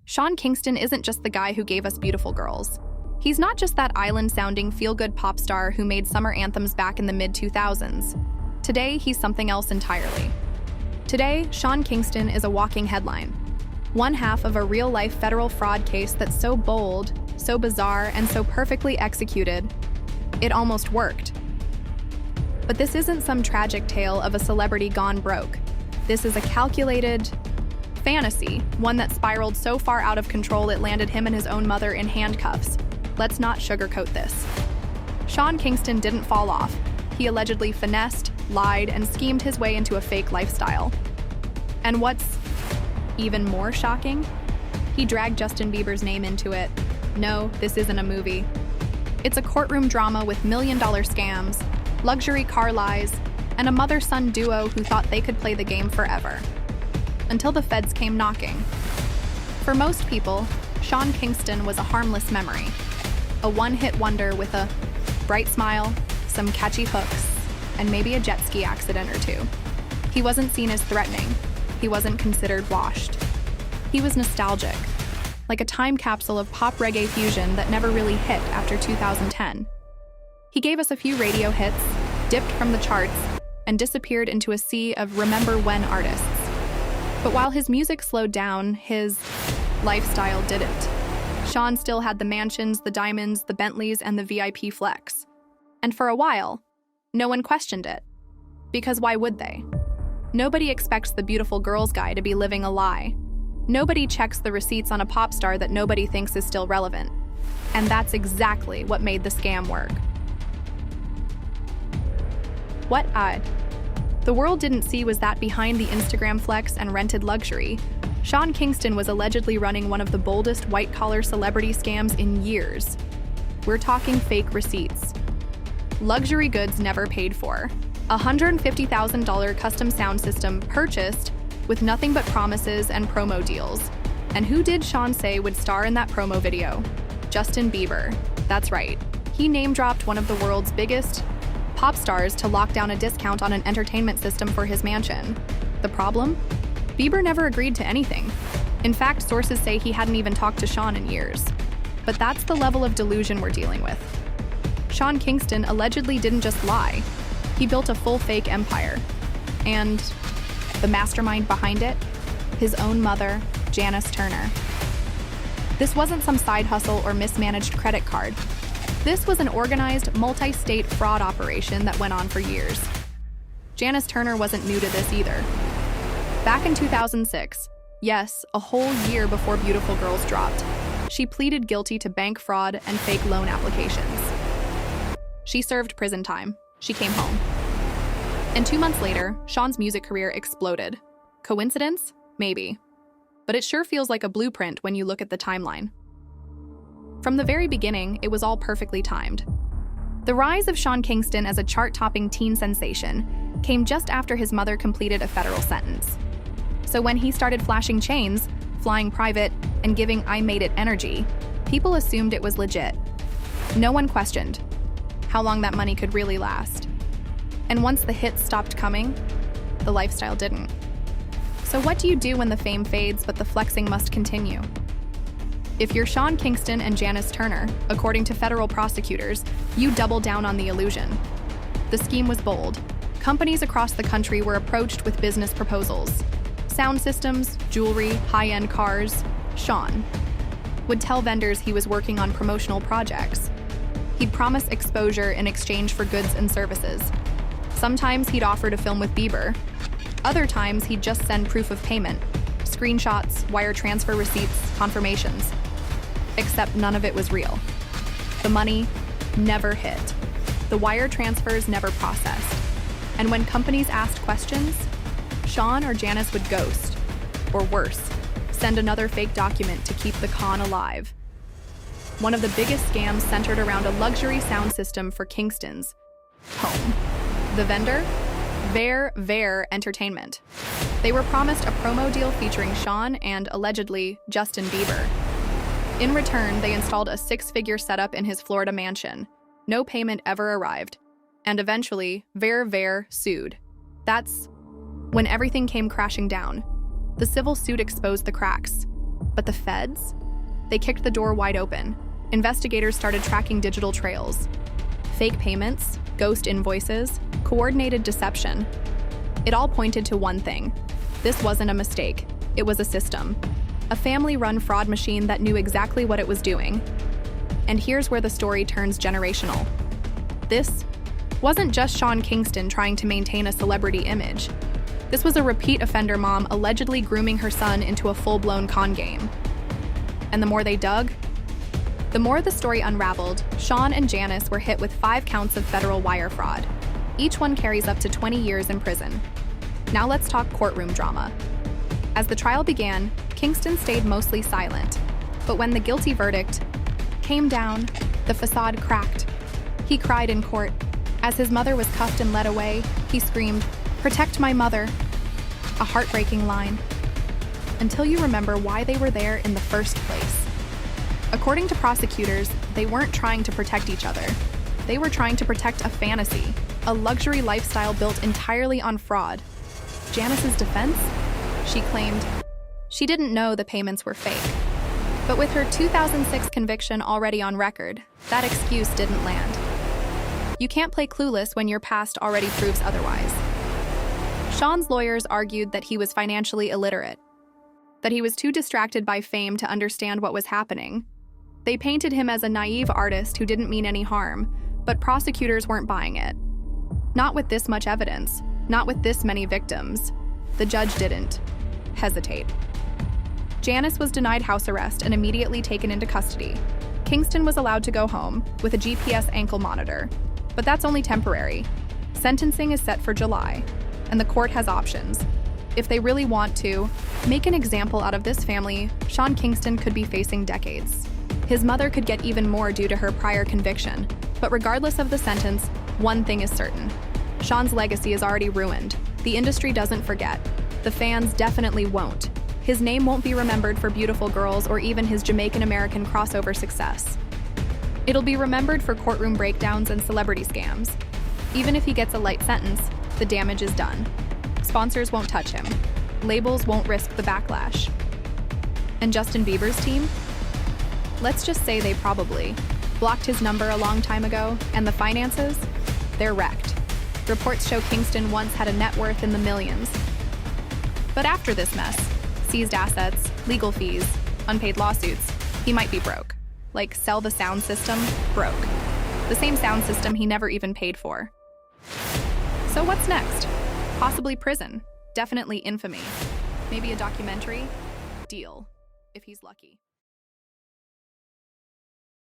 Sean Kingston isn't just the guy who gave us beautiful girls. He's not just that island-sounding, feel-good pop star who made summer anthems back in the mid-2000s. Today, he's something else entirely. Today, Sean Kingston is a walking headline. One half of a real-life federal fraud case that's so bold, so bizarre, and so perfectly executed, it almost worked. But this isn't some tragic tale of a celebrity gone broke. This is a calculated fantasy, one that spiraled so far out of control it landed him and his own mother in handcuffs. Let's not sugarcoat this. Sean Kingston didn't fall off. He allegedly finessed, lied, and schemed his way into a fake lifestyle. And what's even more shocking? He dragged Justin Bieber's name into it. No, this isn't a movie. It's a courtroom drama with million-dollar scams, luxury car lies, and a mother-son duo who thought they could play the game forever. Until the feds came knocking. For most people, Sean Kingston was a harmless memory. A one-hit wonder with a bright smile, some catchy hooks, and maybe a jet ski accident or two. He wasn't seen as threatening. He wasn't considered washed. He was nostalgic, like a time capsule of pop reggae fusion that never really hit after 2010. He gave us a few radio hits, dipped from the charts, and disappeared into a sea of remember when artists. But while his music slowed down, his lifestyle didn't. Sean still had the mansions, the diamonds, the Bentleys, and the VIP flex. And for a while, no one questioned it. Because why would they? Nobody expects the beautiful girls guy to be living a lie. Nobody checks the receipts on a pop star that nobody thinks is still relevant. And that's exactly what made the scam work. What the world didn't see was that behind the Instagram flex and rented luxury, Sean Kingston was allegedly running one of the boldest white-collar celebrity scams in years. We're talking fake receipts. Luxury goods never paid for. A $150,000 custom sound system purchased with nothing but promises and promo deals. And who did Sean say would star in that promo video? Justin Bieber. That's right. He name-dropped one of the world's biggest pop stars to lock down a discount on an entertainment system for his mansion. The problem? Bieber never agreed to anything. In fact, sources say he hadn't even talked to Sean in years. But that's the level of delusion we're dealing with. Sean Kingston allegedly didn't just lie. He built a full fake empire. And the mastermind behind it? His own mother, Janice Turner. This wasn't some side hustle or mismanaged credit card. This was an organized, multi-state fraud operation that went on for years. Janice Turner wasn't new to this either. Back in 2006, yes, a whole year before Beautiful Girls dropped, she pleaded guilty to bank fraud and fake loan applications. She served prison time. She came home. And 2 months later, Sean's music career exploded. Coincidence? Maybe. But it sure feels like a blueprint when you look at the timeline. From the very beginning, it was all perfectly timed. The rise of Sean Kingston as a chart-topping teen sensation came just after his mother completed a federal sentence. So when he started flashing chains, flying private, and giving I made it energy, people assumed it was legit. No one questioned how long that money could really last. And once the hits stopped coming, the lifestyle didn't. So what do you do when the fame fades but the flexing must continue? If you're Sean Kingston and Janice Turner, according to federal prosecutors, you double down on the illusion. The scheme was bold. Companies across the country were approached with business proposals. Sound systems, jewelry, high-end cars. Sean would tell vendors he was working on promotional projects. He'd promise exposure in exchange for goods and services. Sometimes he'd offer to film with Bieber. Other times he'd just send proof of payment, screenshots, wire transfer receipts, confirmations. Except none of it was real. The money never hit. The wire transfers never processed. And when companies asked questions, Sean or Janice would ghost, or worse, send another fake document to keep the con alive. One of the biggest scams centered around a luxury sound system for Kingston's home. The vendor? Ver Entertainment. They were promised a promo deal featuring Sean and, allegedly, Justin Bieber. In return, they installed a 6-figure setup in his Florida mansion. No payment ever arrived. And eventually, Ver sued. That's when everything came crashing down. The civil suit exposed the cracks. But the feds? They kicked the door wide open. Investigators started tracking digital trails. Fake payments, ghost invoices, coordinated deception. It all pointed to one thing. This wasn't a mistake. It was a system. A family-run fraud machine that knew exactly what it was doing. And here's where the story turns generational. This wasn't just Sean Kingston trying to maintain a celebrity image. This was a repeat offender mom allegedly grooming her son into a full-blown con game. And the more they dug, the more the story unraveled. Sean and Janice were hit with 5 counts of federal wire fraud. Each one carries up to 20 years in prison. Now let's talk courtroom drama. As the trial began, Kingston stayed mostly silent. But when the guilty verdict came down, the facade cracked. He cried in court. As his mother was cuffed and led away, he screamed, "Protect my mother." A heartbreaking line. Until you remember why they were there in the first place. According to prosecutors, they weren't trying to protect each other. They were trying to protect a fantasy, a luxury lifestyle built entirely on fraud. Janice's defense? She claimed she didn't know the payments were fake. But with her 2006 conviction already on record, that excuse didn't land. You can't play clueless when your past already proves otherwise. Sean's lawyers argued that he was financially illiterate, that he was too distracted by fame to understand what was happening. They painted him as a naive artist who didn't mean any harm, but prosecutors weren't buying it. Not with this much evidence, not with this many victims. The judge didn't hesitate. Janice was denied house arrest and immediately taken into custody. Kingston was allowed to go home with a GPS ankle monitor. But that's only temporary. Sentencing is set for July, and the court has options. If they really want to make an example out of this family, Sean Kingston could be facing decades. His mother could get even more due to her prior conviction. But regardless of the sentence, one thing is certain. Sean's legacy is already ruined. The industry doesn't forget. The fans definitely won't. His name won't be remembered for Beautiful Girls or even his Jamaican-American crossover success. It'll be remembered for courtroom breakdowns and celebrity scams. Even if he gets a light sentence, the damage is done. Sponsors won't touch him. Labels won't risk the backlash. And Justin Bieber's team? Let's just say they probably blocked his number a long time ago, and the finances? They're wrecked. Reports show Kingston once had a net worth in the millions. But after this mess, seized assets, legal fees, unpaid lawsuits, he might be broke. Like sell the sound system, broke. The same sound system he never even paid for. So what's next? Possibly prison. Definitely infamy. Maybe a documentary? Deal. If he's lucky.